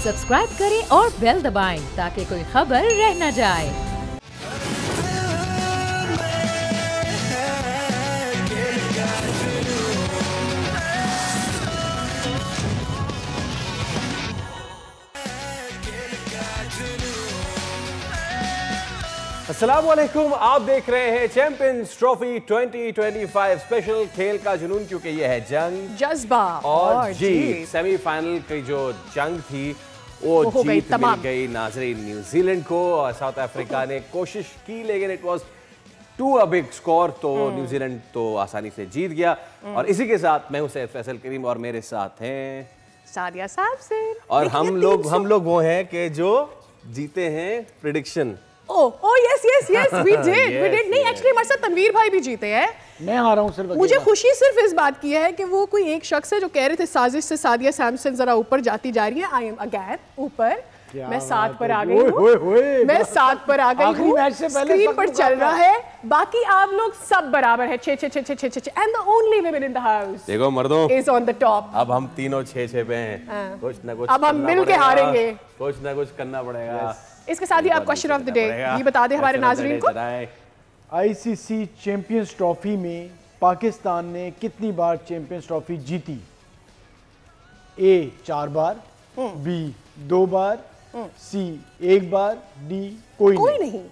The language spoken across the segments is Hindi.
सब्सक्राइब करें और बेल दबाएं ताकि कोई खबर रह न जाए। अस्सलामुअलैकुम, आप देख रहे हैं चैंपियंस ट्रॉफी 2025 स्पेशल खेल का जुनून, क्योंकि ये है जंग, जज्बा और जीत। सेमीफाइनल की जो जंग थी वो जीत मिल गई नाजरीन न्यूजीलैंड को, और साउथ अफ्रीका ने कोशिश की लेकिन it was too a big score, तो न्यूजीलैंड तो आसानी से जीत गया। और इसी के साथ मैं हूं सैयद फैसल करीम और मेरे साथ हैं सादिया साहब से, और हम लोग वो हैं कि जो जीते हैं प्रेडिक्शन। yes, we did नहीं, एक्चुअली हमारे साथ तनवीर भाई भी जीते हैं। मैं हारा हूं सिर्फ। मुझे खुशी सिर्फ इस बात की है कि वो कोई एक शख्स है जो कह रहे थे साजिश से सादिया सैमसन जरा ऊपर जाती जा रही है। आई एम अगेन ऊपर, मैं 7 पर आ गई हूँ, मैं 7 पर आ गई हूँ। स्क्रीन पर चल रहा है, बाकी आप लोग सब बराबर है, 6 and the only women in the house देखो मर्दों इज ऑन द टॉप। अब हम तीनों 6 पे हैं, कुछ ना कुछ अब हम मिल के हारेंगे, कुछ ना कुछ करना पड़ेगा। इसके साथ ही आप क्वेश्चन ऑफ द डे ये बता दें हमारे नाजरीन को। आईसीसी चैंपियंस ट्रॉफी में पाकिस्तान ने कितनी बार चैंपियंस ट्रॉफी जीती? ए 4 बार, बी 2 बार, सी 1 बार, डी कोई नहीं।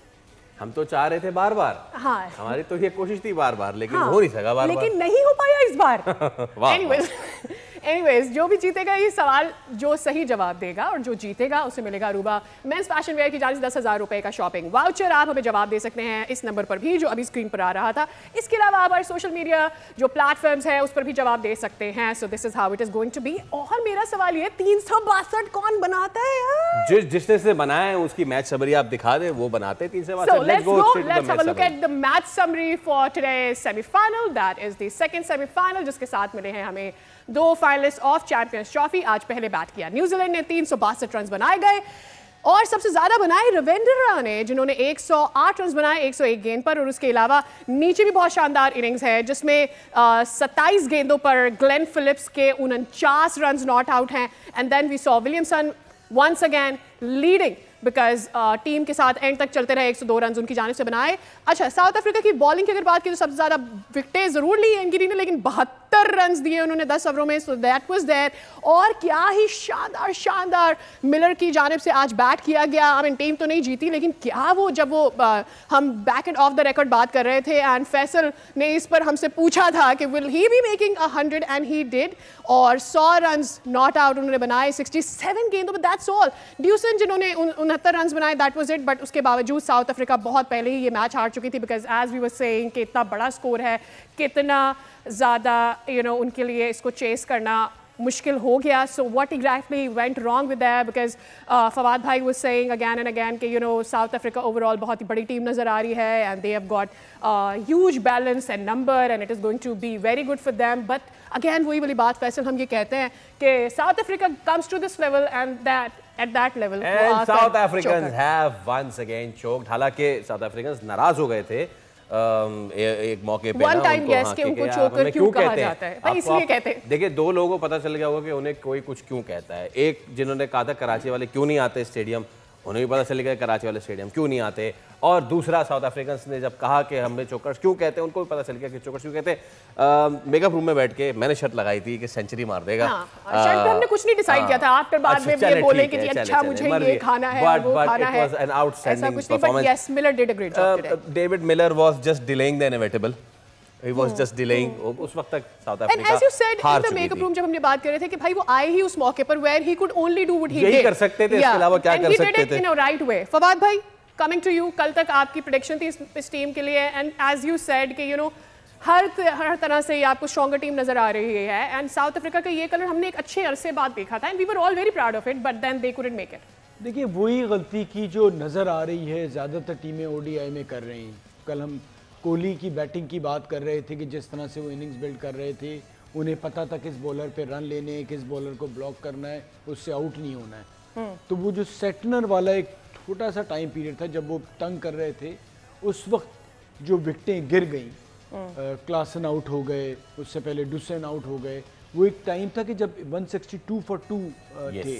हम तो चाह रहे थे बार बार, हाँ, हमारी तो ये कोशिश थी बार बार, लेकिन हो नहीं सका बार लेकिन नहीं हो पाया इस बार। एनीवेज जो भी जीतेगा ये सवाल जो सही जवाब देगा और जो जीतेगा उसे मिलेगा अरूबा मेंस फैशन वेयर की जानिब से 10,000 रुपए का शॉपिंग वाउचर। आप हमें जवाब दे सकते हैं इस नंबर पर भी जो अभी स्क्रीन पर आ रहा था। इसके अलावा आप हमारे सोशल मीडिया जो प्लेटफॉर्म्स है उस पर भी जवाब दे सकते हैं। So this is how it is going to be. और मेरा सवाल ये 362 कौन बनाता है यार? जिसने से बनाया है उसकी मैच समरी आप दिखा दे, वो बनाते 362। So let's have a look at the match summary for today's semi-final. That is the second semi-final जिसके साथ मिले हैं हमें 2 फाइनलिस्ट ऑफ चैंपियंस ट्रॉफी। आज पहले बैट किया न्यूजीलैंड ने, 362 रन बनाए गए और सबसे ज्यादा बनाए रविंद्र ने जिन्होंने 108 रन बनाए 101 गेंद पर। और उसके अलावा नीचे भी बहुत शानदार इनिंग्स है जिसमें 27 गेंदों पर ग्लेन फिलिप्स के 49 रन नॉट आउट हैं। And then we saw Williamson once again leading because team के साथ एंड तक चलते रहे, 102 रन उनकी जानिब से बनाए। अच्छा, साउथ अफ्रीका की बॉलिंग की अगर बात की तो सबसे ज्यादा विकेटें जरूर ली है गिरी ने, लेकिन 72 रन दिए उन्होंने 10 ओवरों में, सो दैट वाज देयर। और क्या ही शानदार मिलर की जानिब से आज बैट किया गया। आई मीन टीम तो नहीं जीती, लेकिन क्या वो जब वो हम back end of the record बात कर रहे थे एंड फैसल ने इस पर हमसे पूछा था कि will he be making 100 and he did. और 100 रन नॉट आउट उन्होंने बनाए 67 गेंदों में, दैट्स ऑल। ड्यूसन जिन्होंने 69 रन बनाए, दैट वाज इट। बट उसके बावजूद साउथ अफ्रीका बहुत पहले ही ये मैच हार चुकी थी because as we were saying कि इतना बड़ा स्कोर है, कितना ज़्यादा उनके लिए इसको चेस करना मुश्किल हो गया। So what exactly went wrong with that because Fawad भाई was saying again and again कि साउथ अफ्रीका ओवरऑल बहुत ही बड़ी टीम नज़र आ रही है and they have got huge balance and number and it is going to be very good for them. But again वही वाली बात फैसल, हम ये कहते हैं कि South Africa comes to this level and that at that level and South Africans have once again choked। हालांकि South Africans नाराज हो गए थे एक मौके पे One time guess कि उनको चोकर क्यों कहा जाता है, भाई इसलिए कहते हैं। देखिए 2 लोगों को पता चल गया होगा कि उन्हें कोई कुछ क्यों कहता है। एक जिन्होंने कहा था कराची वाले क्यों नहीं आते स्टेडियम, उन्हें भी पता चल गया कराची वाले स्टेडियम क्यों नहीं आते। और दूसरा साउथ अफ्रीकन्स ने जब कहा कि हमें चोकर्स क्यों कहते हैं, उनको भी पता चल गया कि चोकर्स क्यों कहते हैं। मेकअप रूम में बैठ के मैंने शर्त लगाई थी कि सेंचुरी मार देगा। शर्त पे हमने कुछ नहीं डिसाइड किया था, आफ्टर बाद में ये बोले कि अच्छा मुझे ये खाना है वो खाना है, an outstanding performance. Yes, Miller did a great job today. David Miller was just delaying the inevitable. He was just delaying। उस वक्त तक south Africa And as you said in the makeup room जब हमने बात कर रहे थे कि भाई वो आए ही उस मौके पर where he could only do what he did। यही कर सकते थे, इसके अलावा क्या कर सकते थे। And he did it in a right way। Fawad भाई, coming to you, कल तक आपकी प्रेडिक्शन थी इस टीम के लिए and as you said कि हर तरह से आपको स्ट्रॉन्गर टीम नजर आ रही है एंड साउथ अफ्रीका का ये कलर हमने एक अच्छे अरसे बाद देखा था and we were all very proud of it but then they couldn't make it. देखिए वही गलती की जो नज़र आ रही है ज़्यादातर टीमें ओडीआई में कर रही हैं। कल हम कोहली की बैटिंग की बात कर रहे थे कि जिस तरह से वो इनिंग्स बिल्ड कर रहे थे, उन्हें पता था किस बॉलर पे रन लेने हैं, किस बॉलर को ब्लॉक करना है, उससे आउट नहीं होना है। तो वो जो सेटनर वाला एक छोटा सा टाइम पीरियड था जब वो तंग कर रहे थे, उस वक्त जो विकटें गिर गई, क्लासन आउट हो गए, उससे पहले डुसन आउट हो गए, वो एक टाइम था कि जब 162 फॉर 2 थे।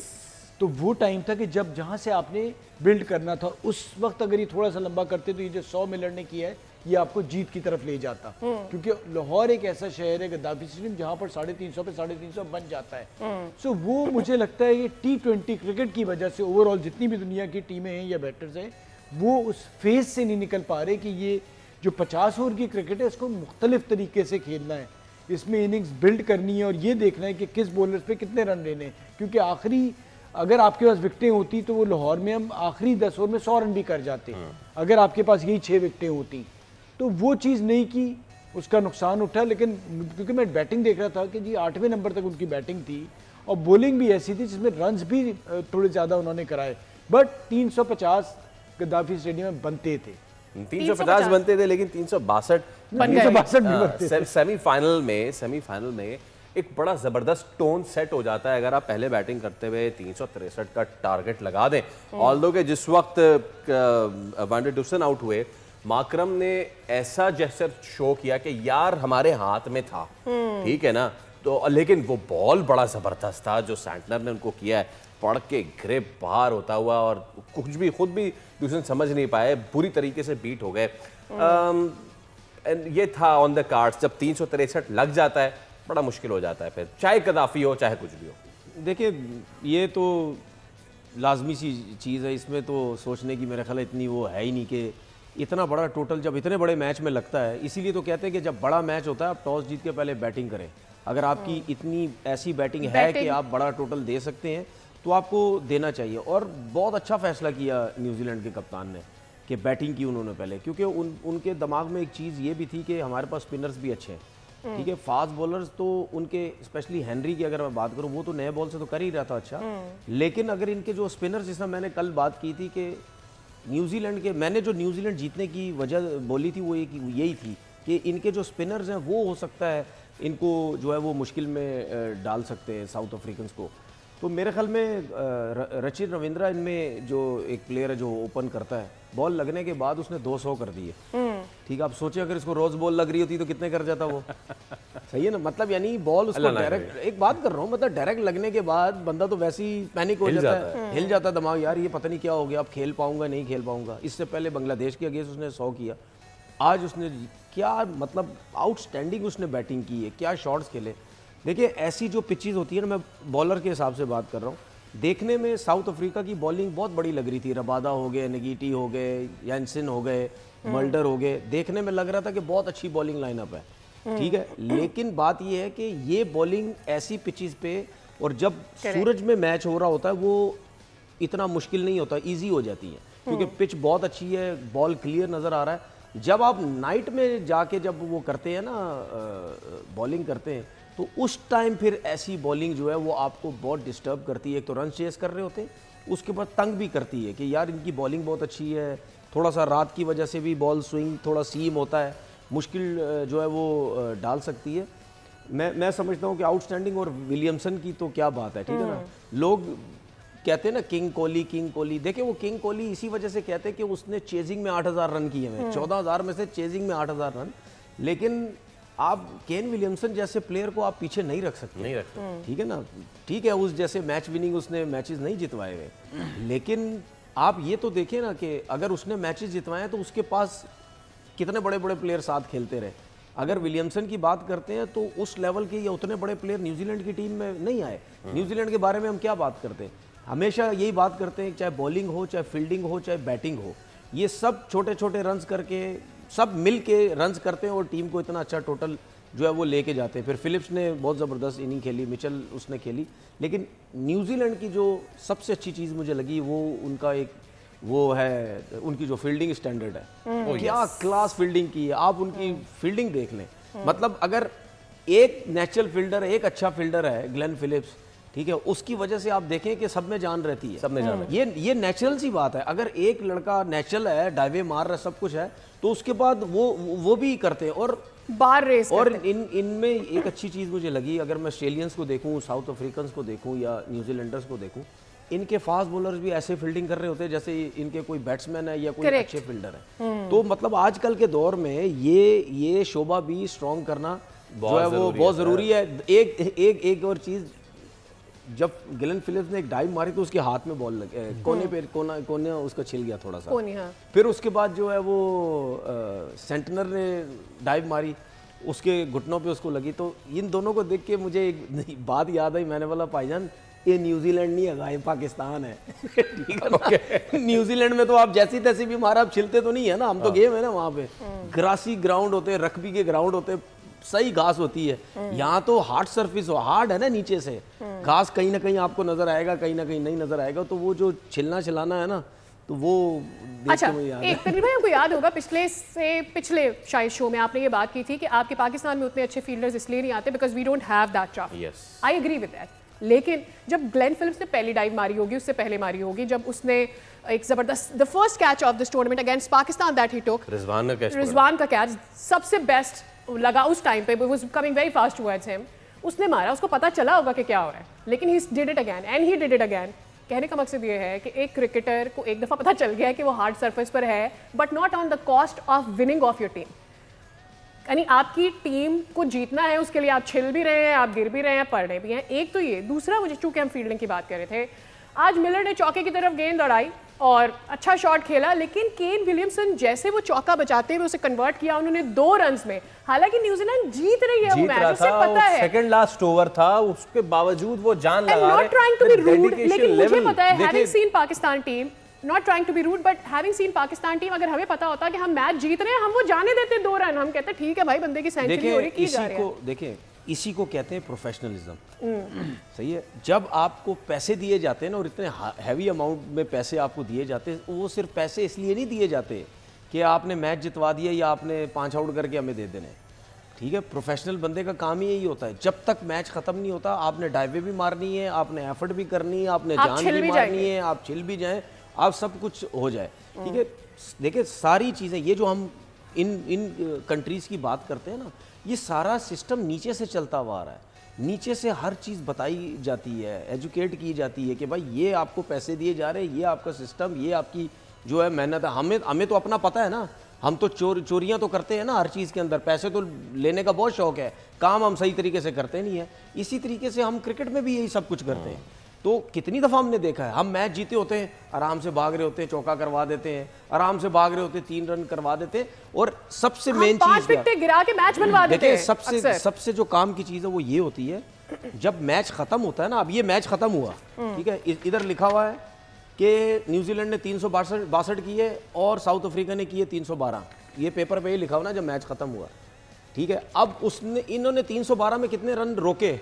तो वो टाइम था कि जब जहाँ से आपने बिल्ड करना था उस वक्त अगर ये थोड़ा सा लंबा करते तो ये जो 100 मिलर ने किया है ये आपको जीत की तरफ ले जाता, क्योंकि लाहौर एक ऐसा शहर है गद्दाफी स्टेडियम जहाँ पर 350 पे 350 बन जाता है। सो वो मुझे लगता है ये T20 क्रिकेट की वजह से ओवरऑल जितनी भी दुनिया की टीमें हैं या बैटर्स हैं वो उस फेज से नहीं निकल पा रहे कि ये जो 50 ओवर की क्रिकेट है इसको मुख्तलिफ तरीके से खेलना है, इसमें इनिंग्स बिल्ड करनी है और ये देखना है कि किस बॉलर्स पे कितने रन लेने हैं, क्योंकि आखिरी अगर आपके पास विकटें होती तो वो लाहौर में हम आखिरी 10 ओवर में 100 रन भी कर जाते, अगर आपके पास यही 6 विकटें होती तो वो चीज़ नहीं की, उसका नुकसान उठा। लेकिन क्योंकि मैं बैटिंग देख रहा था कि जी 8वें नंबर तक उनकी बैटिंग थी और बॉलिंग भी ऐसी थी जिसमें रन्स भी थोड़े ज़्यादा उन्होंने कराए, बट 350 गद्दाफी स्टेडियम में बनते थे, 350 बनते थे लेकिन 362 सेमीफाइनल में एक बड़ा जबरदस्त टोन सेट हो जाता है अगर आप पहले बैटिंग करते हुए 363 का टारगेट लगा दें। ऑल्दो के जिस वक्त वांडे डुसन आउट हुए माकरम ने ऐसा जेस्चर शो किया कि यार हमारे हाथ में था, ठीक है ना, तो लेकिन वो बॉल बड़ा जबरदस्त था जो सैंटनर ने उनको किया है, पड़ के ग्रिप बाहर होता हुआ और कुछ भी खुद भी डुसन समझ नहीं पाए, बुरी तरीके से बीट हो गए। ये था ऑन द कार्ड्स, जब 363 लग जाता है बड़ा मुश्किल हो जाता है फिर, चाहे गद्दाफी हो चाहे कुछ भी हो। देखिए ये तो लाजमी सी चीज़ है, इसमें तो सोचने की मेरे ख्याल इतनी वो है ही नहीं कि इतना बड़ा टोटल जब इतने बड़े मैच में लगता है, इसीलिए तो कहते हैं कि जब बड़ा मैच होता है आप टॉस जीत के पहले बैटिंग करें। अगर आपकी इतनी ऐसी बैटिंग है कि आप बड़ा टोटल दे सकते हैं तो आपको देना चाहिए। और बहुत अच्छा फैसला किया न्यूजीलैंड के कप्तान ने कि बैटिंग की उन्होंने पहले, क्योंकि उनके दिमाग में एक चीज़ ये भी थी कि हमारे पास स्पिनर्स भी अच्छे हैं, ठीक है, फास्ट बॉलर्स तो उनके स्पेशली हेनरी की अगर मैं बात करूं वो तो नए बॉल से तो कर ही रहा था अच्छा, लेकिन अगर इनके जो स्पिनर्स, जिसमें मैंने कल बात की थी कि न्यूजीलैंड के, मैंने जो न्यूजीलैंड जीतने की वजह बोली थी वो यही थी कि इनके जो स्पिनर्स हैं वो हो सकता है इनको जो है वो मुश्किल में डाल सकते हैं साउथ अफ्रीकन्स को। तो मेरे ख्याल में रचिन रविंद्रा इनमें जो एक प्लेयर है जो ओपन करता है, बॉल लगने के बाद उसने 200 कर दिए, ठीक है, आप सोचिए अगर इसको रोज बॉल लग रही होती तो कितने कर जाता वो, सही है ना, मतलब यानी बॉल उसको डायरेक्ट, एक बात कर रहा हूँ, मतलब डायरेक्ट लगने के बाद बंदा तो वैसे ही पैनिक हो जाता है, हिल जाता है दिमाग, यार ये पता नहीं क्या हो गया, अब खेल पाऊंगा नहीं खेल पाऊंगा। इससे पहले बांग्लादेश के अगेंस्ट उसने 100 किया, आज उसने क्या मतलब आउटस्टैंडिंग उसने बैटिंग की है, क्या शॉट्स खेले। देखिए ऐसी जो पिचेस होती है ना, मैं बॉलर के हिसाब से बात कर रहा हूँ, देखने में साउथ अफ्रीका की बॉलिंग बहुत बड़ी लग रही थी, रबादा हो गए, नगीटी हो गए, यानसिन हो गए, मल्डर हो गए, देखने में लग रहा था कि बहुत अच्छी बॉलिंग लाइनअप है, ठीक है, लेकिन बात यह है कि ये बॉलिंग ऐसी पिचेस पे और जब सूरज में मैच हो रहा होता है वो इतना मुश्किल नहीं होता, ईजी हो जाती है, क्योंकि पिच बहुत अच्छी है, बॉल क्लियर नज़र आ रहा है। जब आप नाइट में जाके जब वो करते हैं ना बॉलिंग करते हैं तो उस टाइम फिर ऐसी बॉलिंग जो है वो आपको बहुत डिस्टर्ब करती है, एक तो रन चेस कर रहे होते हैं, उसके बाद तंग भी करती है कि यार इनकी बॉलिंग बहुत अच्छी है, थोड़ा सा रात की वजह से भी बॉल स्विंग थोड़ा सीम होता है, मुश्किल जो है वो डाल सकती है। मैं समझता हूँ कि आउटस्टैंडिंग और विलियमसन की तो क्या बात है, ठीक है ना, लोग कहते हैं ना किंग कोहली, देखिए वो किंग कोहली इसी वजह से कहते हैं कि उसने चेजिंग में 8000 रन किए हैं, 14000 में से चेजिंग में 8000 रन, लेकिन आप केन विलियमसन जैसे प्लेयर को आप पीछे नहीं रख सकते, ठीक है ना, ठीक है उस जैसे मैच विनिंग उसने मैचेस नहीं जितवाए हुए, लेकिन आप ये तो देखें ना कि अगर उसने मैचेस जितवाए तो उसके पास कितने बड़े बड़े प्लेयर साथ खेलते रहे। अगर विलियमसन की बात करते हैं तो उस लेवल के या उतने बड़े प्लेयर न्यूजीलैंड की टीम में नहीं आए। न्यूजीलैंड के बारे में हम क्या बात करते हैं, हमेशा यही बात करते हैं, चाहे बॉलिंग हो, चाहे फील्डिंग हो, चाहे बैटिंग हो, ये सब छोटे छोटे रन्स करके सब मिल के रन्स करते हैं और टीम को इतना अच्छा टोटल जो है वो लेके जाते हैं। फिर फिलिप्स ने बहुत ज़बरदस्त इनिंग खेली, मिचेल उसने खेली, लेकिन न्यूजीलैंड की जो सबसे अच्छी चीज़ मुझे लगी वो उनका एक वो है उनकी जो फील्डिंग स्टैंडर्ड है, क्या क्लास फील्डिंग की है, आप उनकी फील्डिंग देख लें, मतलब अगर एक नेचुरल फील्डर, एक अच्छा फील्डर है ग्लेन फिलिप्स, ठीक है, उसकी वजह से आप देखें कि सब में जान रहती है, सब में जान रहती है। ये नेचुरल सी बात है, अगर एक लड़का नेचुरल है, डाइवे मार रहा है, सब कुछ है, तो उसके बाद वो भी करते हैं और बार रेस और इनमें एक अच्छी चीज़ मुझे लगी, अगर मैं ऑस्ट्रेलियंस को देखूं, साउथ अफ्रीकन्स को देखूं या न्यूजीलैंडर्स को देखूं, इनके फास्ट बॉलर्स भी ऐसे फील्डिंग कर रहे होते हैं जैसे इनके कोई बैट्समैन है या कोई अच्छे फील्डर है। तो मतलब आजकल के दौर में ये शोभा भी स्ट्रॉन्ग करना जो है वो बहुत ज़रूरी है। एक और चीज़ जब गिलन फिलिप्स ने एक डाइव मारी तो उसके हाथ में बॉल लगे, कोने पे कोने उसका छिल गया थोड़ा सा। हाँ। फिर उसके बाद जो है वो सेंटनर ने डाइव मारी, उसके घुटनों पे उसको लगी। तो इन दोनों को देख के मुझे एक बात याद आई, मैंने बोला भाईजान ये न्यूजीलैंड नहीं है, ये पाकिस्तान है। ठीक है ना? न्यूजीलैंड में तो आप जैसी तैसी भी मारा, आप छिलते तो नहीं है ना, हम तो गेम है ना वहाँ पे, ग्रासी ग्राउंड होते हैं, रग्बी के ग्राउंड होते हैं, सही घास होती है। यहाँ तो हार्ड सरफेस हो, हार्ड है ना नीचे से, घास कहीं ना कहीं आपको नजर आएगा, कहीं ना कहीं नहीं नजर आएगा। तो वो जो छिलना छिलाना है ना, तो वो अच्छा, एक तनवीर भाई आपको याद होगा पिछले शायद शो में आपने ये बात की थी कि आपके पाकिस्तान में उतने अच्छे फील्डर्स इसलिए नहीं आते because we don't have that trophy. I agree with that. लेकिन जब ग्लेन फिलिप्स ने पहली डाइव मारी होगी, उससे पहले मारी होगी, जब उसने एक जबरदस्त the first catch of this tournament against Pakistan that he took, Rizwan का कैच सबसे बेस्ट लगा उस टाइम पे, was coming very fast towards him, उसने मारा, उसको पता चला होगा कि क्या हो रहा है, लेकिन he did it again and he did it again. कहने का मकसद ये है कि एक क्रिकेटर को एक दफ़ा पता चल गया है कि वो हार्ड सरफेस पर है, but not on the cost of winning of your team. यानी आपकी टीम को जीतना है, उसके लिए आप छिल भी रहे हैं, आप गिर भी रहे हैं, पढ़ रहे भी हैं। एक तो ये, दूसरा मुझे चूंकि हम फील्डिंग की बात कर रहे थे, आज मिलर ने चौके की तरफ गेंद दौड़ाई और अच्छा शॉट खेला, लेकिन केन विलियमसन जैसे वो चौका बचाते हुए उसे कन्वर्ट किया उन्होंने 2 रन्स में। हालांकि न्यूजीलैंड जीत रही है वो मैच, उसे पता है, सेकंड लास्ट ओवर था, उसके बावजूद वो जान लगा रहे हैं। Not trying to be rude, लेकिन मुझे पता है, having seen Pakistan team, not trying to be rude but having seen Pakistan team, अगर हमें पता होता कि हम मैच जीत रहे हैं, हम वो जाने देते 2 रन, हम कहते ठीक है भाई बंदे की सेंचुरी हो रही की जा रही है। देखिए इसी को कहते हैं प्रोफेशनलिज्म। सही है, जब आपको पैसे दिए जाते हैं ना, और इतने हैवी अमाउंट में पैसे आपको दिए जाते हैं, वो सिर्फ पैसे इसलिए नहीं दिए जाते कि आपने मैच जितवा दिया या आपने 5 आउट करके हमें दे देने। ठीक है, प्रोफेशनल बंदे का काम ही यही होता है, जब तक मैच खत्म नहीं होता आपने डाइवे भी मारनी है, आपने एफर्ट भी करनी है, आपने जान भी मारनी है, आप छिल भी जाएं, आप सब कुछ हो जाए। ठीक है, देखिए सारी चीज़ें, ये जो हम इन कंट्रीज़ की बात करते हैं ना, ये सारा सिस्टम नीचे से चलता हुआ आ रहा है। नीचे से हर चीज़ बताई जाती है, एजुकेट की जाती है कि भाई ये आपको पैसे दिए जा रहे हैं, ये आपका सिस्टम, ये आपकी जो है मेहनत है। हमें तो अपना पता है ना, हम तो चोरियां तो करते हैं ना हर चीज़ के अंदर, पैसे तो लेने का बहुत शौक है, काम हम सही तरीके से करते नहीं है। इसी तरीके से हम क्रिकेट में भी यही सब कुछ करते हैं। तो कितनी दफ़ा हमने देखा है, हम मैच जीते होते हैं, आराम से भाग रहे होते हैं, चौका करवा देते हैं, आराम से भाग रहे होते हैं, 3 रन करवा देते हैं, और सबसे मेन चीज़ 5 विकेट गिरा के मैच बनवा देते हैं। सबसे जो काम की चीज़ है वो ये होती है, जब मैच खत्म होता है ना, अब ये मैच खत्म हुआ, ठीक है, इधर लिखा हुआ है कि न्यूजीलैंड ने 362 किए और साउथ अफ्रीका ने किए 312, ये पेपर पे ही लिखा हुआ ना जब मैच खत्म हुआ। ठीक है, अब इन्होंने 312 में कितने रन रोके,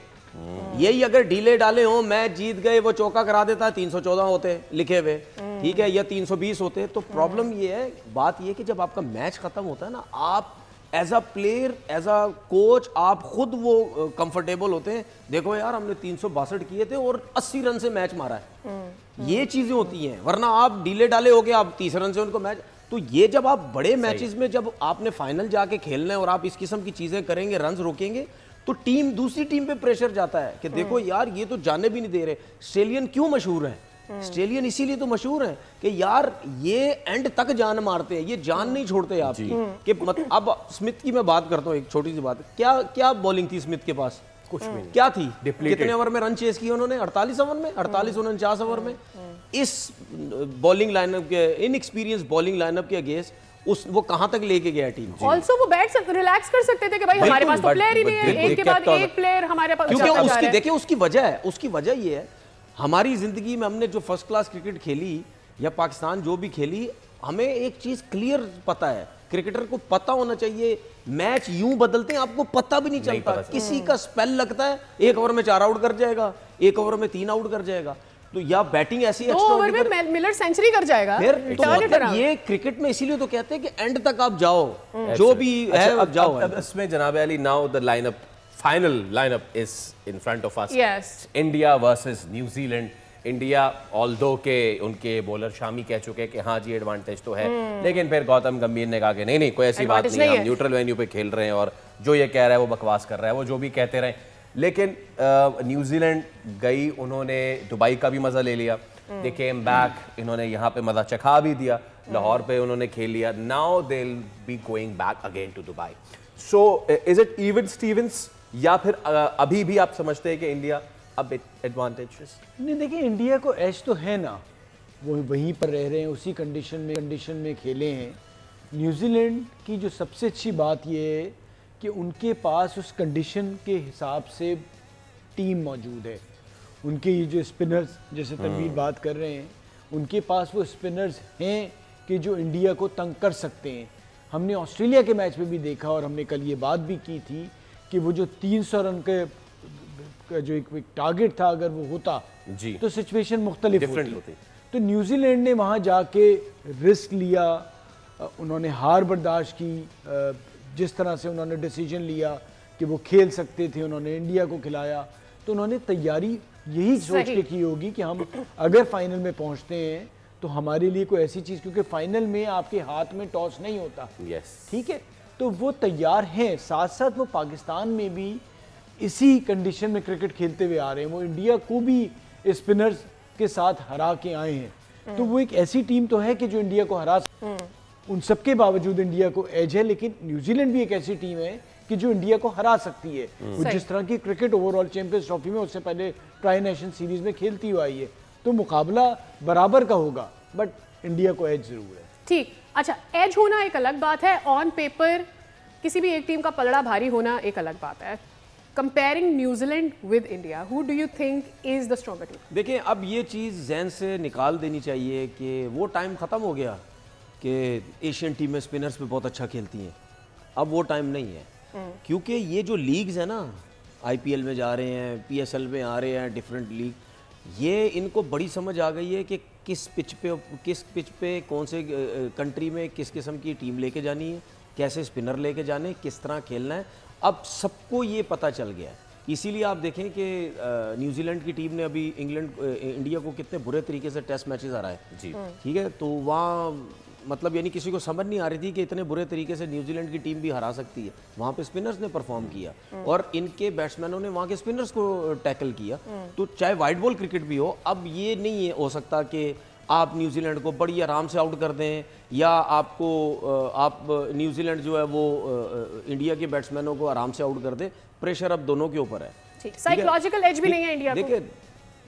यही अगर ढीले डाले हो, मैच जीत गए, वो चौका करा देता है, 314 होते लिखे हुए, ठीक है, या 320 होते। तो प्रॉब्लम ये है, बात ये कि जब आपका मैच खत्म होता है ना, आप as a player, as a coach, आप खुद वो कंफर्टेबल होते हैं, देखो यार हमने 362 किए थे और 80 रन से मैच मारा है, ये चीजें होती हैं। वरना आप ढीले डाले हो गए, आप 30 रन से उनको मैच। तो ये जब आप बड़े मैचेस में, जब आपने फाइनल जाके खेलना है और आप इस किस्म की चीजें करेंगे, रन रोकेंगे, तो टीम, दूसरी टीम पे प्रेशर जाता है कि देखो यार ये तो जाने भी नहीं दे रहे। ऑस्ट्रेलियन क्यों मशहूर है? ऑस्ट्रेलियन इसीलिए तो मशहूर है कि यार ये एंड तक जान मारते हैं, ये जान नहीं छोड़ते आपकी। कि अब स्मिथ की मैं बात करता हूँ, एक छोटी सी बात, क्या बॉलिंग थी स्मिथ के पास? कुछ भी क्या थी? कितने ओवर में रन चेस किए उन्होंने? 48 ओवर में, 48-49 ओवर में। इस बॉलिंग लाइनअप के, इनएक्सपीरियंस बॉलिंग लाइनअप के अगेंस्ट वो कहां तक लेके गया टीम? ऑल्सो वो बैठ सकते, रिलैक्स कर सकते थे कि भाई हमारे पास तो प्लेयर ही नहीं है, एक के बाद एक प्लेयर हमारे पास। क्योंकि उसकी, देखिए उसकी वजह है, उसकी वजह ये है, हमारी जिंदगी में हमने जो फर्स्ट क्लास क्रिकेट खेली, या पाकिस्तान जो भी खेली, हमें एक चीज क्लियर पता है, क्रिकेटर को पता होना चाहिए, मैच यूं बदलते हैं आपको पता भी नहीं चलता। किसी का स्पेल लगता है, 1 ओवर में 4 आउट कर जाएगा, 1 ओवर में 3 आउट कर जाएगा। तो या बैटिंग ऐसी 2 ओवर में मिलर सेंचुरी कर जाएगा। फिर तो मतलब ये क्रिकेट में इसीलिए तो कहते हैं कि एंड तक आप जाओ, जो भी है अब जाओ। अब इसमें जनाब Ali, now the lineup, final lineup is in front of us. India versus New Zealand. India although के उनके बॉलर शामी कह चुके हैं कि हाँ जी एडवांटेज तो है, लेकिन फिर गौतम गंभीर ने कहा कि नहीं कोई ऐसी बात नहीं है, हम न्यूट्रल वेन्यू पे खेल रहे हैं और जो ये कह रहा है वो बकवास कर रहा है, वो जो भी कहते रहे। लेकिन न्यूजीलैंड गई, उन्होंने दुबई का भी मजा ले लिया, दे केम बैक, इन्होंने यहाँ पे मजा चखा भी दिया, लाहौर पे उन्होंने खेल लिया, now they will be going back again to Dubai. So is it even stevens, या फिर अभी भी आप समझते हैं कि इंडिया a bit advantageous? नहीं, देखिए इंडिया को एज तो है ना, वो वहीं पर रह रहे हैं, उसी कंडीशन में खेले हैं। न्यूजीलैंड की जो सबसे अच्छी बात ये है कि उनके पास उस कंडीशन के हिसाब से टीम मौजूद है। उनके ये जो स्पिनर्स, जैसे तनवीर बात कर रहे हैं, उनके पास वो स्पिनर्स हैं कि जो इंडिया को तंग कर सकते हैं। हमने ऑस्ट्रेलिया के मैच में भी देखा और हमने कल ये बात भी की थी कि वो जो 300 रन के जो एक टारगेट था, अगर वो होता जी, तो सिचुएशन मुख्तलिफ होती। तो न्यूजीलैंड ने वहाँ जाके रिस्क लिया, उन्होंने हार बर्दाश्त की, जिस तरह से उन्होंने डिसीजन लिया कि वो खेल सकते थे, उन्होंने इंडिया को खिलाया। तो उन्होंने तैयारी यही सोच के की होगी कि हम अगर फाइनल में पहुंचते हैं तो हमारे लिए कोई ऐसी चीज़, क्योंकि फाइनल में आपके हाथ में टॉस नहीं होता, ठीक है, तो वो तैयार हैं। साथ साथ वो पाकिस्तान में भी इसी कंडीशन में क्रिकेट खेलते हुए आ रहे हैं। वो इंडिया को भी स्पिनर्स के साथ हरा के आए हैं, तो वो एक ऐसी टीम तो है कि जो इंडिया को हरा। उन सब के बावजूद इंडिया को एज है, लेकिन न्यूजीलैंड भी एक ऐसी टीम है कि जो इंडिया को हरा सकती है। वो जिस तरह की क्रिकेट ओवरऑल चैंपियंस ट्रॉफी में, उससे पहले ट्राई नेशन सीरीज में खेलती हुई आई है, तो मुकाबला बराबर का होगा, बट इंडिया को एज जरूर है। ठीक, अच्छा, एज होना एक अलग बात है, ऑन पेपर किसी भी एक टीम का पलड़ा भारी होना एक अलग बात है। Comparing New Zealand with India, who do you think is the stronger team? देखिए, अब ये चीज़ जहन से निकाल देनी चाहिए कि वो टाइम ख़त्म हो गया कि एशियन टीमें स्पिनर्स पे बहुत अच्छा खेलती हैं। अब वो टाइम नहीं है, क्योंकि ये जो लीग्स है ना, आईपीएल में जा रहे हैं, पीएसएल में आ रहे हैं, डिफरेंट लीग, ये इनको बड़ी समझ आ गई है कि किस पिच पे कौन से कंट्री में किस किस्म की टीम लेके जानी है, कैसे स्पिनर लेके जाने, किस तरह खेलना है। अब सबको ये पता चल गया है। इसीलिए आप देखें कि न्यूजीलैंड की टीम ने अभी इंडिया को कितने बुरे तरीके से टेस्ट मैचेस हराए जी, ठीक है, तो वहाँ मतलब यानी किसी को समझ नहीं आ रही थी कि इतने बुरे तरीके से न्यूजीलैंड की टीम भी हरा सकती है। वहाँ पे स्पिनर्स ने परफॉर्म किया और इनके बैट्समैनों ने वहाँ के स्पिनर्स को टैकल किया। तो चाहे वाइट बॉल क्रिकेट भी हो, अब ये नहीं हो सकता कि आप न्यूजीलैंड को बड़ी आराम से आउट कर दें, या आप न्यूजीलैंड जो है वो इंडिया के बैट्समैनों को आराम से आउट कर दे। प्रेशर अब दोनों के ऊपर है। साइकोलॉजिकल एज भी नहीं है इंडिया को।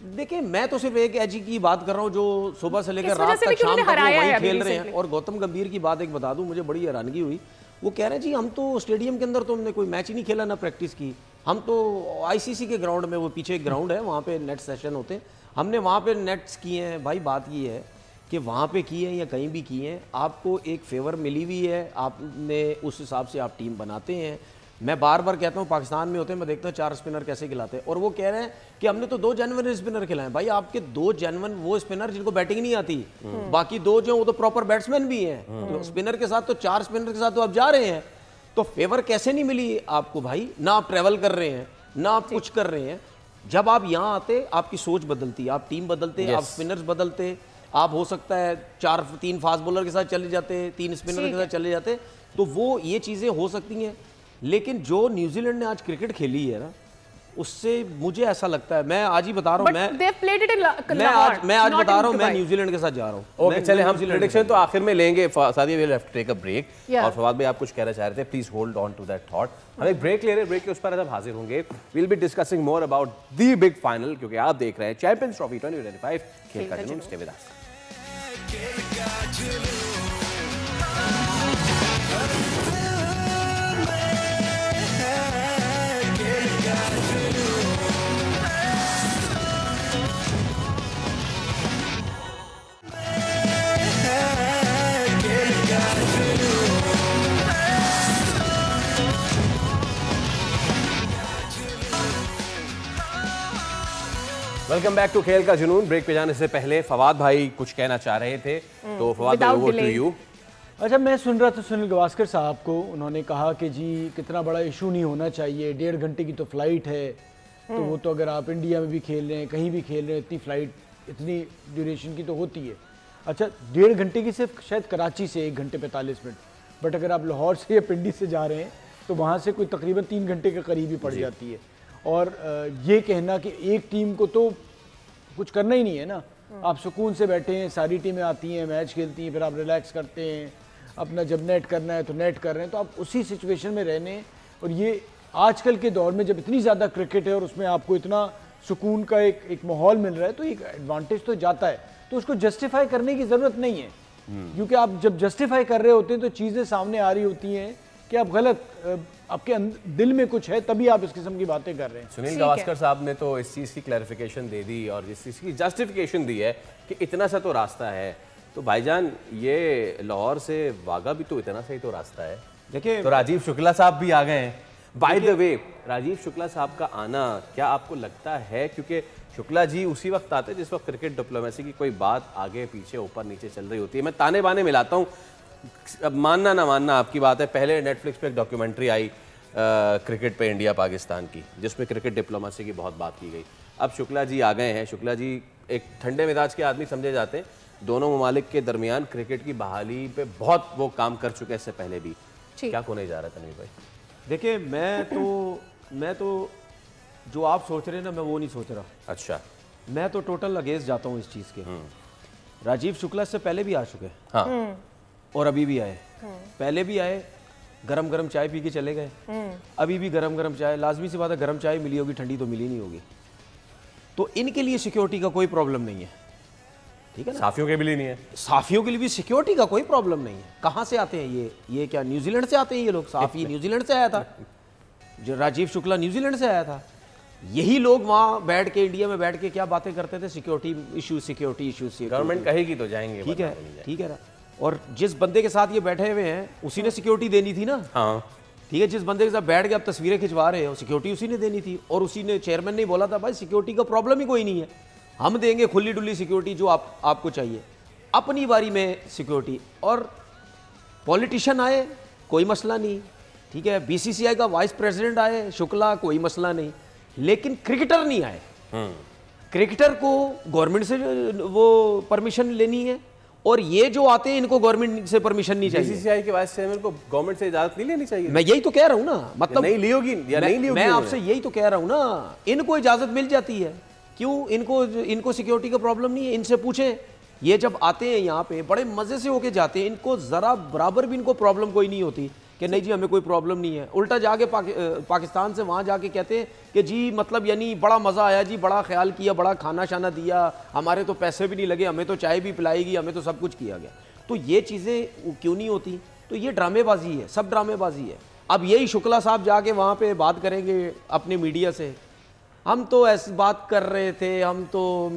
देखिए, मैं तो सिर्फ एक एज की बात कर रहा हूँ जो सुबह से लेकर रात तक शाम तक वहीं खेल रहे हैं। और गौतम गंभीर की बात एक बता दूं, मुझे बड़ी हैरानगी हुई। वो कह रहे हैं जी हम तो स्टेडियम के अंदर तो हमने कोई मैच ही नहीं खेला, ना प्रैक्टिस की, हम तो आईसीसी के ग्राउंड में, वो पीछे एक ग्राउंड है, वहाँ पे नेट सेशन होते हैं, हमने वहाँ पे नेट्स किए हैं। भाई बात ये है कि वहाँ पे किए हैं या कहीं भी किए हैं, आपको एक फेवर मिली हुई है, आपने उस हिसाब से आप टीम बनाते हैं। मैं बार बार कहता हूँ, पाकिस्तान में होते हैं, मैं देखता हूँ 4 स्पिनर कैसे खिलाते हैं, और वो कह रहे हैं कि हमने तो 2 जेन्युइन स्पिनर खिलाए। भाई आपके 2 जेन्युइन वो स्पिनर जिनको बैटिंग नहीं आती, बाकी 2 जो वो तो प्रॉपर बैट्समैन भी हैं, तो स्पिनर के साथ तो 4 स्पिनर के साथ तो आप जा रहे हैं, तो फेवर कैसे नहीं मिली आपको भाई? ना आप ट्रैवल कर रहे हैं, ना आप कुछ कर रहे हैं। जब आप यहाँ आते, आपकी सोच बदलती, आप टीम बदलते, आप स्पिनर्स बदलते, आप हो सकता है 3 फास्ट बॉलर के साथ चले जाते, 3 स्पिनर के साथ चले जाते, तो वो ये चीज़ें हो सकती हैं। लेकिन जो न्यूजीलैंड ने आज क्रिकेट खेली है ना, उससे मुझे ऐसा लगता है, मैं आज ही बता रहा हूँ, मैं आज बता रहा हूँ, मैं न्यूजीलैंड के साथ जा रहा हूँ। ओके, चले हम प्रेडिक्शन तो आखिर में लेंगे। Sadia, we will have to take a break. और फवाद भाई आप कुछ कहना चाह रहे थे, please hold on to that thought. हम एक ब्रेक ले रहे हैं, ब्रेक के उस पर जब हाजिर होंगे we will be discussing more about the big final, क्योंकि आप देख रहे हैं चैंपियंस ट्रॉफी 2025 खेल का जुनून। Stay with us. Welcome back to खेल का जुनून। ब्रेक पे जाने से पहले फवाद भाई कुछ कहना चाह रहे थे, तो फवाद भाई ओवर टू यू। अच्छा, मैं सुन रहा था सुनील गावस्कर साहब को, उन्होंने कहा कि जी कितना बड़ा इशू नहीं होना चाहिए, 1.5 घंटे की तो फ्लाइट है, तो वो तो अगर आप इंडिया में भी खेल रहे हैं, कहीं भी खेल रहे हैं, इतनी फ्लाइट, इतनी ड्यूरेशन की तो होती है। अच्छा, 1.5 घंटे की सिर्फ शायद कराची से 1 घंटे 45 मिनट, बट अगर आप लाहौर से या पिंडी से जा रहे हैं तो वहाँ से कोई तकरीबन 3 घंटे के करीब ही पड़ जाती है। और ये कहना कि एक टीम को तो कुछ करना ही नहीं है ना, आप सुकून से बैठे हैं, सारी टीमें आती हैं, मैच खेलती हैं, फिर आप रिलैक्स करते हैं, अपना जब नेट करना है तो नेट कर रहे हैं, तो आप उसी सिचुएशन में रहने। और ये आजकल के दौर में जब इतनी ज़्यादा क्रिकेट है और उसमें आपको इतना सुकून का एक माहौल मिल रहा है तो एक एडवांटेज तो जाता है, तो उसको जस्टिफाई करने की जरूरत नहीं है, क्योंकि आप जब जस्टिफाई कर रहे होते हैं तो चीजें सामने आ रही होती हैं कि आप गलत, आपके दिल में कुछ है तभी आप इस किस्म की बातें कर रहे हैं। सुनील गावस्कर साहब ने तो इस चीज की क्लैरिफिकेशन दे दी और इस चीज की जस्टिफिकेशन दी है कि इतना सा तो रास्ता है, तो भाईजान ये लाहौर से वागा भी तो इतना सा ही तो रास्ता है। देखिए तो राजीव शुक्ला साहब भी आ गए हैं। By the way, Rajiv Shukla साहब का आना क्या आपको लगता है, क्योंकि शुक्ला जी उसी वक्त आते हैं जिस वक्त क्रिकेट डिप्लोमेसी की कोई बात आगे पीछे ऊपर नीचे चल रही होती है। मैं ताने बाने मिलाता हूँ, अब मानना ना मानना आपकी बात है। पहले नेटफ्लिक्स पे एक डॉक्यूमेंट्री आई क्रिकेट पे इंडिया पाकिस्तान की, जिसमें क्रिकेट डिप्लोमेसी की बहुत बात की गई। अब शुक्ला जी आ गए हैं। शुक्ला जी एक ठंडे मिजाज के आदमी समझे जाते हैं, दोनों ममालिक के दरमियान क्रिकेट की बहाली पे बहुत वो काम कर चुके हैं इससे पहले भी। क्या होने जा रहा है तनवीर भाई? देखिए मैं तो जो आप सोच रहे हैं ना, मैं वो नहीं सोच रहा। अच्छा, मैं तो टोटल अगेंस्ट जाता हूँ इस चीज़ के। राजीव शुक्ला से पहले भी आ चुके हैं, हाँ, और अभी भी आए। पहले भी आए, गरम गरम चाय पी के चले गए, अभी भी गरम गरम चाय। लाजमी सी बात है, गरम चाय मिली होगी, ठंडी तो मिली नहीं होगी। तो इनके लिए सिक्योरिटी का कोई प्रॉब्लम नहीं है, ठीक है ना। साफियों के भी नहीं है, साफियों के लिए भी सिक्योरिटी का कोई प्रॉब्लम नहीं है। कहाँ से आते हैं ये क्या न्यूजीलैंड से आते हैं ये लोग? साफी न्यूजीलैंड से आया था, जो राजीव शुक्ला न्यूजीलैंड से आया था। यही लोग वहाँ बैठ के, इंडिया में बैठ के क्या बातें करते थे, सिक्योरिटी इश्यूज। गवर्नमेंट कहेगी तो जाएंगे, ठीक है ना। और जिस बंदे के साथ ये बैठे हुए हैं उसी ने सिक्योरिटी देनी थी ना। हाँ, ठीक है, जिस बंदे के साथ बैठ के आप तस्वीरें खिंचवा रहे हो, सिक्योरिटी उसी ने देनी थी। और उसी ने, चेयरमैन ने बोला था भाई सिक्योरिटी का प्रॉब्लम ही कोई नहीं है, हम देंगे खुली डुली सिक्योरिटी जो आपको चाहिए, अपनी बारी में सिक्योरिटी। और पॉलिटिशियन आए, कोई मसला नहीं, ठीक है। बीसीसीआई का वाइस प्रेसिडेंट आए शुक्ला, कोई मसला नहीं। लेकिन क्रिकेटर नहीं आए। क्रिकेटर को गवर्नमेंट से वो परमिशन लेनी है, और ये जो आते हैं इनको गवर्नमेंट से परमिशन नहीं चाहिए। बीसीसीआई के वाइस चेयरमैन को गवर्नमेंट से इजाजत नहीं लेनी चाहिए। मैं यही तो कह रहा हूं ना, मतलब नहीं ली होगी या नहीं ली होगी। मैं आपसे यही तो कह रहा हूं ना, इनको इजाजत मिल जाती है। क्यों? इनको सिक्योरिटी का प्रॉब्लम नहीं है। इनसे पूछें, ये जब आते हैं यहाँ पे बड़े मजे से होके जाते हैं, इनको जरा बराबर भी इनको प्रॉब्लम कोई नहीं होती कि नहीं जी हमें कोई प्रॉब्लम नहीं है। उल्टा जाके पाकिस्तान से वहाँ जाके कहते हैं कि जी मतलब यानी बड़ा मज़ा आया जी, बड़ा ख्याल किया, बड़ा खाना शाना दिया, हमारे तो पैसे भी नहीं लगे, हमें तो चाय भी पिलाएगी, हमें तो सब कुछ किया गया। तो ये चीज़ें क्यों नहीं होती? तो ये ड्रामेबाजी है, सब ड्रामेबाजी है। अब यही शुक्ला साहब जाके वहाँ पे बात करेंगे अपने मीडिया से, हम तो ऐसी बात कर रहे थे, हम तो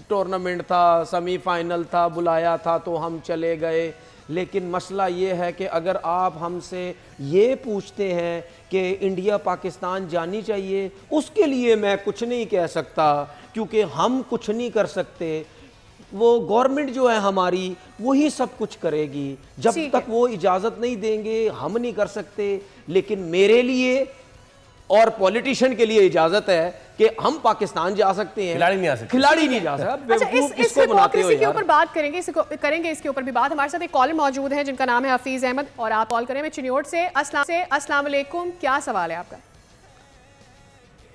टूर्नामेंट था, सेमीफाइनल था, बुलाया था तो हम चले गए। लेकिन मसला ये है कि अगर आप हमसे ये पूछते हैं कि इंडिया पाकिस्तान जानी चाहिए, उसके लिए मैं कुछ नहीं कह सकता, क्योंकि हम कुछ नहीं कर सकते। वो गवर्नमेंट जो है हमारी वही सब कुछ करेगी, जब तक वो इजाज़त नहीं देंगे हम नहीं कर सकते। लेकिन मेरे लिए और पॉलिटिशियन के लिए इजाजत है कि हम पाकिस्तान जा सकते हैं, खिलाड़ी नहीं आ सकते, खिलाड़ी नहीं जा सकते। अच्छा, इस हिपोक्रेसी के ऊपर बात करेंगे, इसके ऊपर भी बात। हमारे साथ एक कॉलर मौजूद है जिनका नाम है हफीज अहमद, और आप कॉल करें। मैं चिन्योट से। अस्सलाम वालेकुम, क्या सवाल है आपका?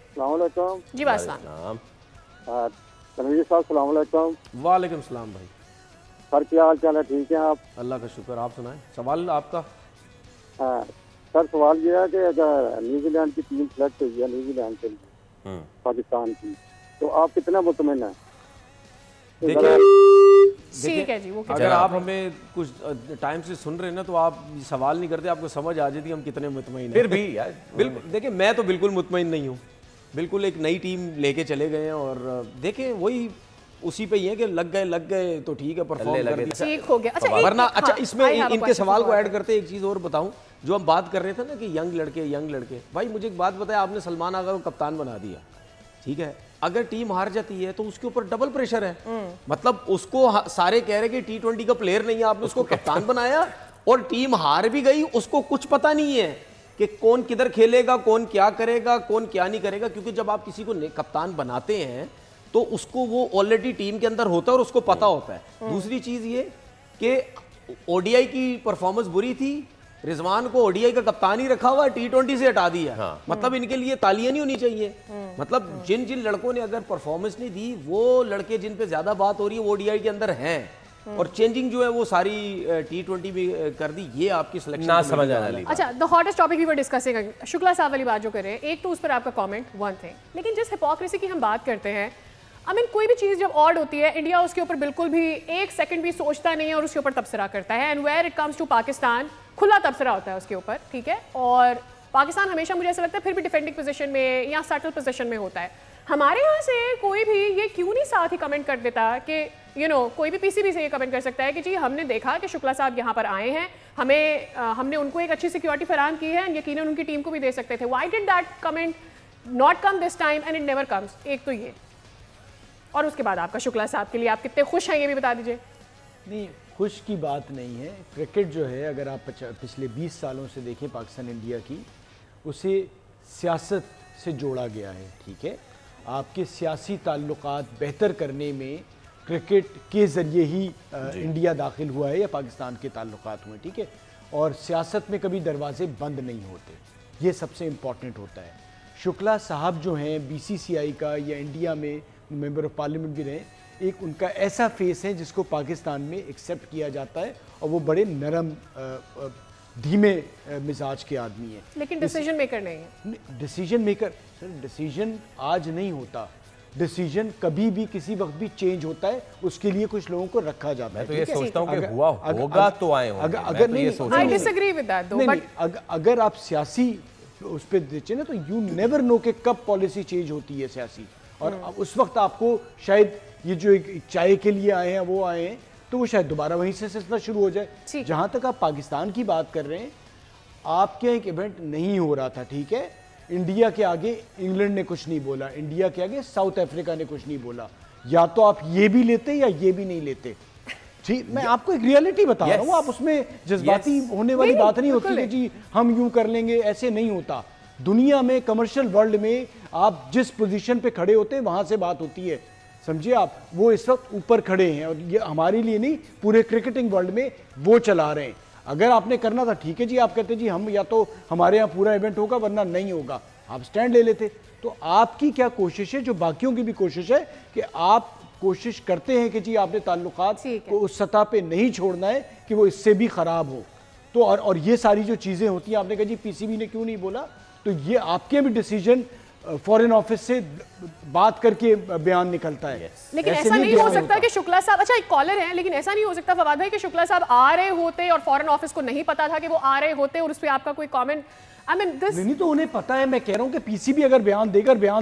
अस्सलाम वालेकुम जी वालेकुम। तनवीर साहब अस्सलाम वालेकुम। वालेकुम सलाम भाई। सर क्या हाल चाल है? ठीक है आप? अल्लाह का शुक्र, आप सुनाएं सवाल आपका। सर सवाल ये है कि अगर न्यूजीलैंड की टीम सेलेक्ट हुई है न्यूजीलैंड के लिए पाकिस्तान की, तो आप कितना मुतमिन है? ठीक है जी, वो अगर आप हमें कुछ टाइम से सुन रहे हैं ना तो आप सवाल नहीं करते, आपको समझ आ जाती हम कितने मुतमईन हैं। फिर भी यार बिल्कुल, देखिए मैं तो बिल्कुल मुतमईन नहीं हूँ। बिल्कुल एक नई टीम लेके चले गए हैं, और देखें वही उसी पे ही है कि लग गए तो ठीक है, परफॉर्म कर दिया, ठीक हो गया। अच्छा, वरना अच्छा इसमें इनके सवाल को ऐड करते एक चीज़ और बताऊं, जो हम बात कर रहे थे ना कि यंग लड़के, भाई मुझे एक बात बताया, आपने सलमान आगा को कप्तान बना दिया, ठीक है। अगर टीम हार जाती है तो उसके ऊपर डबल प्रेशर है। मतलब उसको सारे कह रहे कि T20 का प्लेयर नहीं है, आपने उसको कप्तान बनाया, और टीम हार भी गई, उसको कुछ पता नहीं है कि कौन किधर खेलेगा, कौन क्या करेगा, कौन क्या नहीं करेगा। क्योंकि जब आप किसी को कप्तान बनाते हैं तो उसको वो ऑलरेडी टीम के अंदर होता है और उसको पता होता है। दूसरी चीज ये कि ओडीआई की परफॉर्मेंस बुरी थी, रिजवान को ओडीआई का कप्तान ही रखा हुआ, T20 से हटा दिया। हाँ। मतलब इनके लिए तालियां नहीं होनी चाहिए। मतलब जिन लड़कों ने अगर परफॉर्मेंस नहीं दी, वो लड़के जिन पे ज्यादा बात हो रही है वो ओडीआई के अंदर हैं, और चेंजिंग जो है वो सारी T20 में कर दी। ये आपकी सिलेक्शन ना समझ आने वाली। अच्छा, the hottest topic we were discussing, Shukla साहब वाली बात जो कर रहे हैं, एक तो उस पर आपका कमेंट वन थिंग, लेकिन जिस हिपोक्रेसी की हम बात करते हैं, आई मीन कोई भी चीज़ जब ऑड होती है, इंडिया उसके ऊपर बिल्कुल भी एक सेकंड भी सोचता नहीं है और उसके ऊपर तबसरा करता है। And where it comes to Pakistan, खुला तबसरा होता है उसके ऊपर, ठीक है। और पाकिस्तान हमेशा मुझे ऐसा लगता है फिर भी डिफेंडिंग पोजीशन में या सटल पोजीशन में होता है। हमारे यहाँ से कोई भी ये क्यों नहीं साथ ही कमेंट कर देता कि कोई भी पीसीबी से ये कमेंट कर सकता है कि जी हमने देखा कि शुक्ला साहब यहाँ पर आए हैं, हमने उनको एक अच्छी सिक्योरिटी फराहम की है, यकीनन उनकी टीम को भी दे सकते थे। Why did that comment not come this time and it never comes? एक तो ये, और उसके बाद आपका शुक्ला साहब के लिए आप कितने खुश हैं ये भी बता दीजिए। नहीं, खुश की बात नहीं है। क्रिकेट जो है, अगर आप पिछले 20 सालों से देखें पाकिस्तान इंडिया की, उसे सियासत से जोड़ा गया है, ठीक है। आपके सियासी ताल्लुकात बेहतर करने में क्रिकेट के ज़रिए ही इंडिया दाखिल हुआ है या पाकिस्तान के ताल्लुकात हुए, ठीक है। और सियासत में कभी दरवाजे बंद नहीं होते, ये सबसे इम्पॉर्टेंट होता है। शुक्ला साहब जो हैं BCCI का या इंडिया में मेंबर ऑफ पार्लियामेंट भी रहे, एक उनका ऐसा फेस है जिसको पाकिस्तान में एक्सेप्ट किया जाता है, और वो बड़े नरम धीमे मिजाज के आदमी हैं। लेकिन डिसीजन मेकर नहीं है। डिसीजन मेकर सर, डिसीजन आज नहीं होता, डिसीजन कभी भी किसी वक्त भी चेंज होता है, उसके लिए कुछ लोगों को रखा जाता है। तो ये सोचता हूं कि हुआ होगा तो आए होंगे। अगर नहीं, आई डिसएग्री विद दैट दो, बट अगर आप सियासी उस पर देखें ना, तो यू नेवर नो कि कब पॉलिसी चेंज होती है सियासी, और उस वक्त आपको शायद ये जो एक चाय के लिए आए हैं वो आए हैं, तो वो शायद दोबारा वहीं से सिलसिला शुरू हो जाए। जहां तक आप पाकिस्तान की बात कर रहे हैं, आपके एक इवेंट नहीं हो रहा था, ठीक है। इंडिया के आगे इंग्लैंड ने कुछ नहीं बोला, इंडिया के आगे साउथ अफ्रीका ने कुछ नहीं बोला। या तो आप ये भी लेते या ये भी नहीं लेते, ठीक। मैं आपको एक रियलिटी बता रहा हूँ, आप उसमें जज्बाती होने वाली बात नहीं होती कि जी हम यूं कर लेंगे, ऐसे नहीं होता। दुनिया में, कमर्शियल वर्ल्ड में आप जिस पोजीशन पे खड़े होते हैं वहां से बात होती है, समझिए आप। वो इस वक्त ऊपर खड़े हैं, और ये हमारे लिए नहीं, पूरे क्रिकेटिंग वर्ल्ड में वो चला रहे हैं। अगर आपने करना था, ठीक है जी, आप कहते जी हम या तो हमारे यहाँ पूरा इवेंट होगा वरना नहीं होगा, आप स्टैंड ले लेते। तो आपकी क्या कोशिश है, जो बाकियों की भी कोशिश है, कि आप कोशिश करते हैं कि जी आपने ताल्लुकात को उस सतह पे नहीं छोड़ना है कि वो इससे भी खराब हो। तो और ये सारी जो चीज़ें होती हैं, आपने कहा जी पीसीबी ने क्यों नहीं बोला, तो ये आपके भी डिसीजन फॉरेन ऑफिस से बात करके बयान निकलता है। लेकिन ऐसा नहीं हो सकता कि शुक्ला साहब, अच्छा एक कॉलर है, लेकिन ऐसा नहीं हो सकता फवाद भाई कि शुक्ला साहब आ रहे होते और फॉरेन ऑफिस को नहीं पता था कि वो आ रहे होते, और उस पर आपका कोई कमेंट, आई मीन दिस नहीं, तो उन्हें पता है। मैं कह रहा हूं कि पीसीबी अगर बयान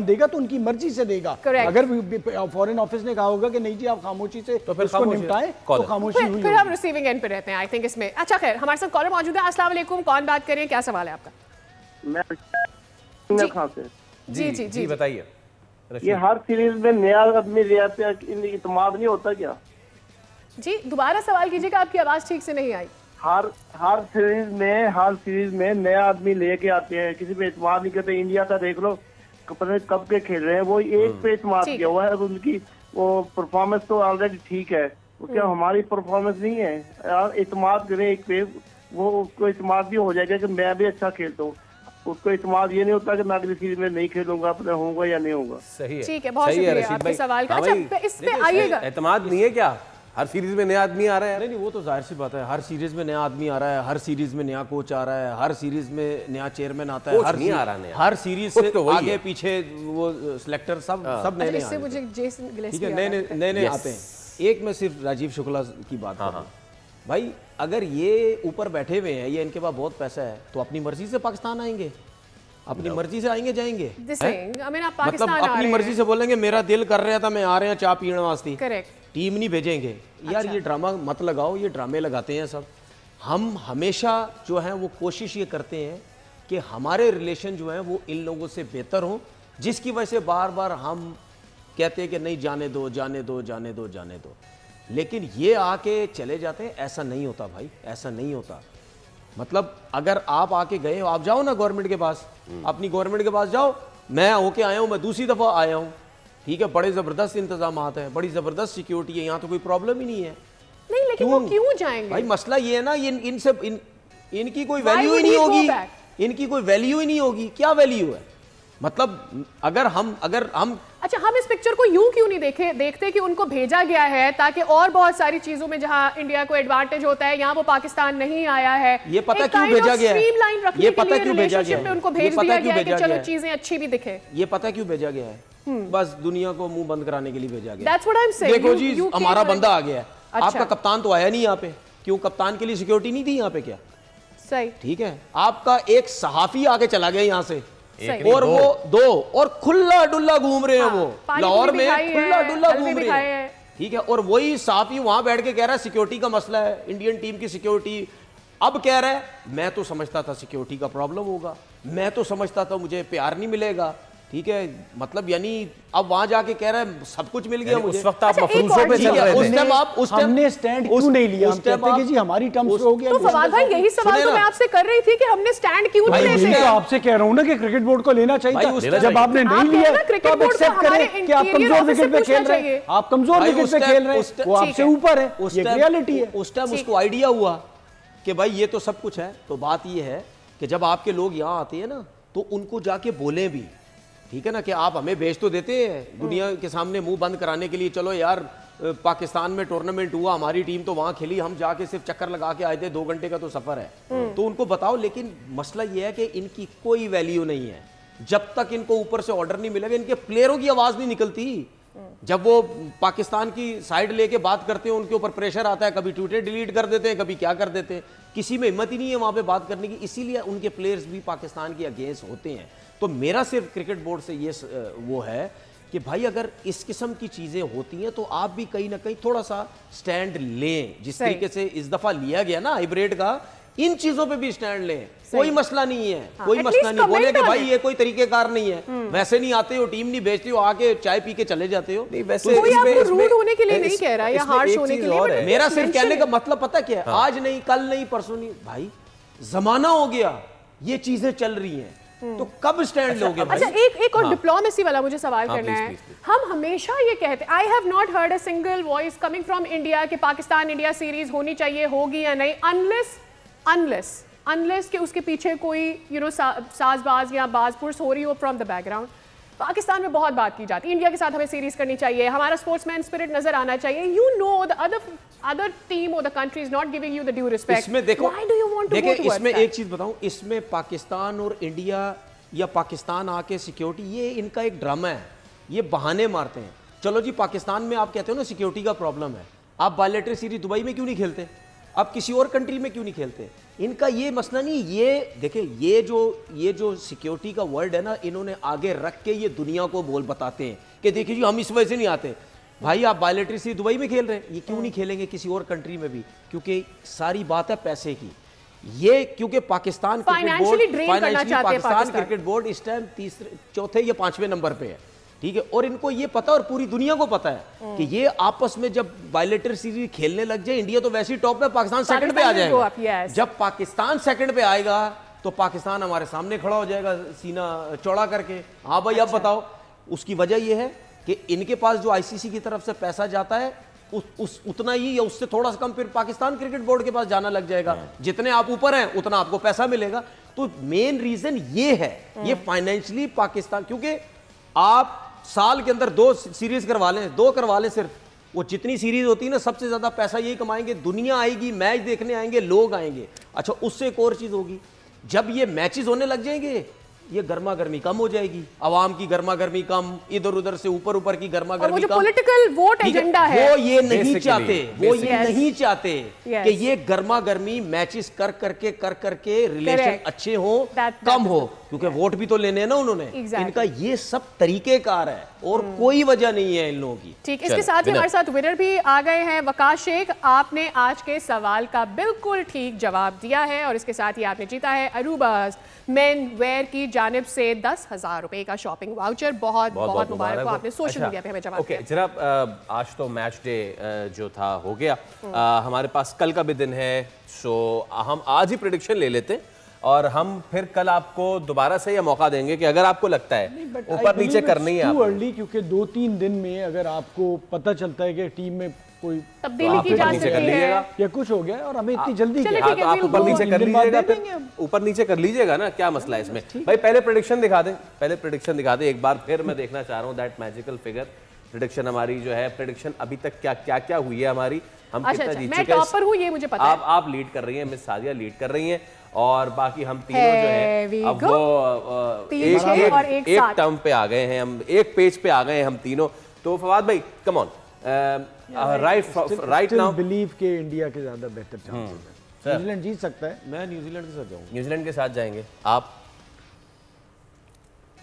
देगा तो उनकी मर्जी से देगा। Correct. अगर फॉरेन ऑफिस ने कहा होगा कि नहीं जी आप खामोशी से तो फिर इसको निपटाएं, तो खामोशी हुई। फिर हम रिसीविंग एंड पे रहते हैं आई थिंक इसमें। अच्छा खैर, हमारे साथ कॉलर मौजूद है। अस्सलाम वालेकुम, कौन बात कर रहे हैं, क्या सवाल है आपका? मैं खां से। जी बताइए। ये हर सीरीज में नया आदमी ले आते हैं, इत्मीनान नहीं होता क्या? जी दोबारा सवाल कीजिएगा, आपकी आवाज ठीक से नहीं आई। हर सीरीज में नया आदमी लेके आते हैं, किसी पे इत्मीनान नहीं करते। इंडिया का देख लो, कब के खेल रहे हैं, वो एक पे इत्मीनान किया हुआ है। उनकी वो परफॉर्मेंस तो ऑलरेडी ठीक है, वो क्या हमारी परफॉर्मेंस नहीं है यार? इत्मीनान करें एक पे, वो उसको इत्मीनान भी हो जाएगा कि मैं भी अच्छा खेलता हूँ। उसको इत्मीनान ये नहीं होता कि मैं अगली सीरीज में नहीं खेलूंगा, अपने होगा या नहीं होगा। सही है, ठीक है, बहुत शुक्रिया आपके सवाल का। अच्छा इस पे आइएगा, एतमाद नहीं है क्या? हर सीरीज में नया आदमी आ रहा है। नहीं, वो तो जाहिर सी बात है, हर सीरीज में नया आदमी आ रहा है, हर सीरीज में नया कोच आ रहा है, हर सीरीज में नया चेयरमैन आता है, हर सीरीज से आगे पीछे वो सिलेक्टर सब नए नए आते हैं, ठीक है, नए आते हैं। एक मैं सिर्फ राजीव शुक्ला की बात कर रहा हूं भाई, अगर ये ऊपर बैठे हुए हैं, ये इनके पास बहुत पैसा है, तो अपनी मर्जी से पाकिस्तान आएंगे, अपनी मर्जी से आएंगे जाएंगे, मतलब अपनी मर्जी से बोलेंगे मेरा दिल कर रहा था मैं आ रहे हैं चाय पीने वास्ते, टीम नहीं भेजेंगे। यार ये ड्रामा मत लगाओ, ये ड्रामे लगाते हैं सब। हम हमेशा जो है वो कोशिश ये करते हैं कि हमारे रिलेशन जो है वो इन लोगों से बेहतर हो, जिसकी वजह से बार बार हम कहते हैं कि नहीं जाने दो जाने दो जाने दो जाने दो, लेकिन ये आके चले जाते हैं। ऐसा नहीं होता भाई, ऐसा नहीं होता। मतलब अगर आप आके गए हो, आप जाओ ना गवर्नमेंट के पास, अपनी गवर्नमेंट के पास जाओ, मैं होके आया हूँ, मैं दूसरी दफ़ा आया हूँ, ठीक है, बड़े ज़बरदस्त इंतजाम है, बड़ी ज़बरदस्त सिक्योरिटी है, यहाँ तो कोई प्रॉब्लम ही नहीं है। नहीं, लेकिन वो क्यों जाएंगे भाई? मसला ये है ना, इनकी कोई वैल्यू ही नहीं होगी, इनकी कोई वैल्यू ही नहीं होगी। क्या वैल्यू है? मतलब अगर हम अच्छा, हम इस पिक्चर को यूं क्यों नहीं देखते कि उनको भेजा गया है ताकि और बहुत सारी चीजों में जहां इंडिया को एडवांटेज होता है, यहाँ वो पाकिस्तान नहीं आया है, ये पता क्यों भेजा गया है, ये पता क्यों भेजा गया है, उनको भेज दिया गया है कि चलो चीजें अच्छी भी दिखे। ये पता क्यों भेजा गया है? बस दुनिया को मुंह बंद कराने के लिए भेजा गया। That's what I'm saying. देखो जी, हमारा बंदा आ गया है, अच्छा। आपका कप्तान तो आया नहीं यहाँ पे, क्यों? कप्तान के लिए सिक्योरिटी नहीं थी यहाँ पे क्या? सही, ठीक है। आपका एक सहाफी आके चला गया यहाँ से, और वो दो और खुला डुल्ला घूम रहे हैं, वो लाहौर में खुला डुल्ला घूम रहे हैं, ठीक है। और वही सहाफी वहां बैठ के कह रहा है सिक्योरिटी का मसला है, इंडियन टीम की सिक्योरिटी। अब कह रहा है मैं तो समझता था सिक्योरिटी का प्रॉब्लम होगा, मैं तो समझता था मुझे प्यार नहीं मिलेगा, ठीक है। मतलब यानी अब वहां जाके कह रहा है सब कुछ मिल गया मुझे। उस वक्त आप मफरूजों पे चल रहे थे। उस टाइम आप हमने स्टैंड क्यों नहीं लिया? हम कहते हैं कि जी हमारी टर्म्स हो गया। तो फवाद भाई यही सवाल तो मैं आपसे कर रही थी कि हमने स्टैंड क्यों नहीं ले? मैं तो आपसे कह रहा हूं ना कि क्रिकेट बोर्ड को लेना चाहिए। जब आपने नहीं लिया तो आप एक्सेप्ट करें कि आप कमजोर विकेट पे खेल रहे हैं, आप कमजोर विकेट पे खेल रहे हैं, वो आपसे ऊपर है, ये रियलिटी है। उस टाइम उसको आइडिया हुआ कि भाई ये तो सब कुछ है। तो बात ये है कि जब आपके लोग यहाँ आते हैं ना तो उनको जाके बोले भी, ठीक है ना, कि आप हमें भेज तो देते हैं दुनिया के सामने मुंह बंद कराने के लिए, चलो यार पाकिस्तान में टूर्नामेंट हुआ, हमारी टीम तो वहां खेली, हम जाके सिर्फ चक्कर लगा के आए थे, 2 घंटे का तो सफर है, तो उनको बताओ। लेकिन मसला ये है कि इनकी कोई वैल्यू नहीं है जब तक इनको ऊपर से ऑर्डर नहीं मिलेगा, इनके प्लेयरों की आवाज नहीं निकलती। जब वो पाकिस्तान की साइड लेके बात करते हैं उनके ऊपर प्रेशर आता है, कभी ट्विटर डिलीट कर देते हैं, कभी क्या कर देते हैं, किसी में हिम्मत ही नहीं है वहां पे बात करने की। इसीलिए उनके प्लेयर्स भी पाकिस्तान के अगेंस्ट होते हैं। तो मेरा सिर्फ क्रिकेट बोर्ड से ये वो है कि भाई अगर इस किस्म की चीजें होती हैं तो आप भी कहीं ना कहीं थोड़ा सा स्टैंड लें, जिस तरीके से इस दफा लिया गया ना हाइब्रिड का, इन चीजों पे भी स्टैंड लें। कोई मसला नहीं है, कोई मसला नहीं। बोले कि भाई ये कोई तरीकेकार नहीं है, वैसे नहीं आते हो, टीम नहीं भेजते हो, आके चाय पी के चले जाते हो। वैसे कोई आपको रूड होने के लिए नहीं कह रहा है या हार्श होने के लिए। मेरा सिर्फ कहने का मतलब पता क्या है, आज नहीं, कल नहीं, परसों नहीं, भाई जमाना हो गया, ये चीजें चल रही हैं, तो कब स्टैंड लोगे भाई? अच्छा, एक और डिप्लोमेसी वाला मुझे सवाल करना है। हम हमेशा ये कहते हैं, I have not heard a single voice coming from India कि पाकिस्तान इंडिया सीरीज होनी चाहिए, होगी या नहीं, अनलेस कि उसके पीछे कोई साजबाज या बाजपुर्स हो रही हो फ्रॉम द बैकग्राउंड। पाकिस्तान में बहुत बात की जाती है, इंडिया के साथ हमें सीरीज करनी चाहिए, हमारा स्पोर्ट्समैन स्पिरिट नजर आना चाहिए। You know the other team और the country is not giving you the due respect. इसमें देखो, इसमें एक चीज बताऊं, इसमें पाकिस्तान और इंडिया या पाकिस्तान आके सिक्योरिटी, ये इनका एक ड्रामा है, ये बहाने मारते हैं। चलो जी, पाकिस्तान में आप कहते हो ना सिक्योरिटी का प्रॉब्लम है, आप बायलैटरल सीरीज दुबई में क्यों नहीं खेलते, आप किसी और कंट्री में क्यों नहीं खेलते? इनका ये मसला नहीं। ये देखिए, ये जो सिक्योरिटी का वर्ड है ना, इन्होंने आगे रख के ये दुनिया को बोल बताते हैं कि देखिए जी हम इस वजह से नहीं आते। भाई आप बायलैटरल सीरीज दुबई में खेल रहे हैं, ये क्यों नहीं खेलेंगे किसी और कंट्री में भी? क्योंकि सारी बात है पैसे की। ये क्योंकि पाकिस्तान क्रिकेट बोर्ड इस टाइम चौथे या 5वें नंबर पे है, ठीक है। और इनको ये पता, और पूरी दुनिया को पता है कि ये आपस में जब बायलैटरल सीरीज खेलने लग जाए, इंडिया तो वैसे ही टॉप में, पाकिस्तान सेकंड पे आ जाएगा। जब पाकिस्तान सेकंड पे आएगा तो पाकिस्तान हमारे सामने खड़ा हो जाएगा सीना चौड़ा करके। हाँ भाई, अब बताओ। उसकी वजह यह है कि इनके पास जो आईसीसी की तरफ से पैसा जाता है उतना ही या उससे थोड़ा सा कम फिर पाकिस्तान क्रिकेट बोर्ड के पास जाना लग जाएगा। जितने आप ऊपर हैं उतना आपको पैसा मिलेगा। तो मेन रीजन ये है, ये फाइनेंशियली पाकिस्तान, क्योंकि आप साल के अंदर 2 सीरीज करवा लें, 2 करवा लें सिर्फ, वो जितनी सीरीज होती है ना, सबसे ज्यादा पैसा यही कमाएंगे। दुनिया आएगी, मैच देखने आएंगे, लोग आएंगे। अच्छा, उससे एक और चीज होगी, जब ये मैचेस होने लग जाएंगे, ये गर्मा गर्मी कम हो जाएगी, आवाम की गर्मा गर्मी कम, इधर उधर से ऊपर की गर्मा गर्मी कम। पॉलिटिकल वोट एजेंडा है, वो ये नहीं चाहते, वो ये नहीं चाहते कि ये गर्मा गर्मी मैचेस कर करके रिलेशन अच्छे हो, कम हो, क्योंकि वोट भी तो लेने हैं ना उन्होंने। इनका ये सब तरीकेकार है और कोई वजह नहीं है इन लोगों की। ठीक, इसके साथ ही हमारे साथ विनर भी आ गए हैं। वकाश शेख, आपने आज के सवाल का बिल्कुल ठीक जवाब दिया है और इसके साथ ही आपने जीता है अरूबाज मेन वेयर की जानिब से 10,000 रुपए का शॉपिंग वाउचर। बहुत बहुत मुबारक हो, आपने सोशल मीडिया पे हमें जवाब दिया। जनाब, आज तो मैच डे जो था हो गया, हमारे पास कल का भी दिन है, सो हम आज ही प्रेडिक्शन ले लेते हैं और हम फिर कल आपको दोबारा से यह मौका देंगे कि अगर आपको लगता है ऊपर नीचे करनी है अर्ली, क्योंकि 2-3 दिन में अगर आपको पता चलता है कि टीम में कोई तब्दीली की जा सकती है या कुछ हो गया और हमें इतनी जल्दी चलिए क्या? ठीक है, आप ऊपर नीचे कर लीजिएगा, देंगे हम। ऊपर नीचे कर लीजिएगा ना, क्या मसला है इसमें। भाई पहले प्रेडिक्शन दिखा दें, पहले प्रेडिक्शन दिखा दें एक बार फिर। मैं देखना चाह रहा हूँ दैट मैजिकल फिगर प्रेडिक्शन हमारी जो है, प्रेडिक्शन अभी तक क्या क्या हुई है हमारी, हम कितना जीत मैं चुके हैं। टॉपर हूँ ये मुझे पता है। आप लीड कर रही हैं, मिस सादिया लीड कर रही हैं, और बाकी हम तीनों जो है अब वो एक टर्म पे आ गए हैं, हम एक पेज पे आ गए हैं हम तीनों। तो फवाद भाई come on, right now believe के इंडिया के ज्यादा बेहतर चांसेस है। न्यूजीलैंड जीत सकता है। मैं न्यूजीलैंड के साथ जाऊंगा। न्यूजीलैंड के साथ जाएंगे आप?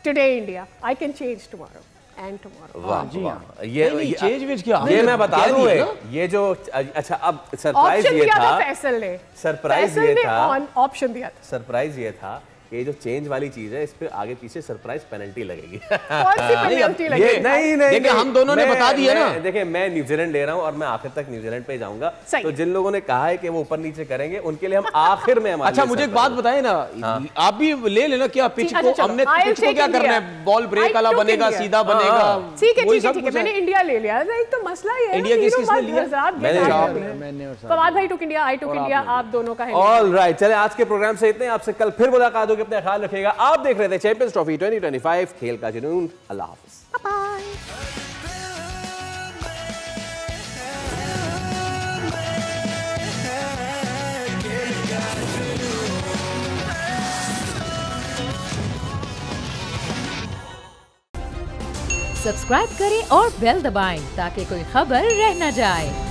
Today India, I can change tomorrow and tomorrow. वाह जी वाह, हाँ। ये चेंज वेज क्या ये मैं बता दूं, ये जो अच्छा अब सरप्राइज ऑप्शन ये दिया था था, फैसल ने, सरप्राइज ये था, ऑप्शन दिया था। सरप्राइज ये था कि ये जो चेंज वाली चीज है, इस पे आगे पीछे सरप्राइज पेनल्टी लगेगी। कौन सी पेनल्टी ये लगेगी? नहीं देखिए, हम दोनों ने बता दिया ना। देखिए मैं न्यूजीलैंड ले रहा हूँ और मैं आखिर तक न्यूजीलैंड पे जाऊंगा। सही। तो जिन लोगों ने कहा है कि वो ऊपर नीचे करेंगे, उनके लिए हम आखिर में अच्छा मुझे एक बात बताए ना, आप भी ले लेना क्या पिच को, हमने पिच को क्या करना है, बॉल ब्रेक वाला बनेगा, सीधा बनेगा, ठीक है ठीक है ठीक है, मैंने इंडिया ले लिया। एक तो मसला ये है इंडिया किसने लिया? मैंने और फवाद भाई टुक इंडिया, आई टुक इंडिया, आप दोनों का है। ऑल राइट, चले आज के प्रोग्राम से इतने, आपसे कल फिर मुलाकात होगी, अपना ख्याल रखिएगा। आप देख रहे थे चैंपियंस ट्रॉफी 2025, खेल का जुनून। अल्लाह हाफिज। बाय। सब्सक्राइब करें और बेल दबाएं ताकि कोई खबर रह न जाए।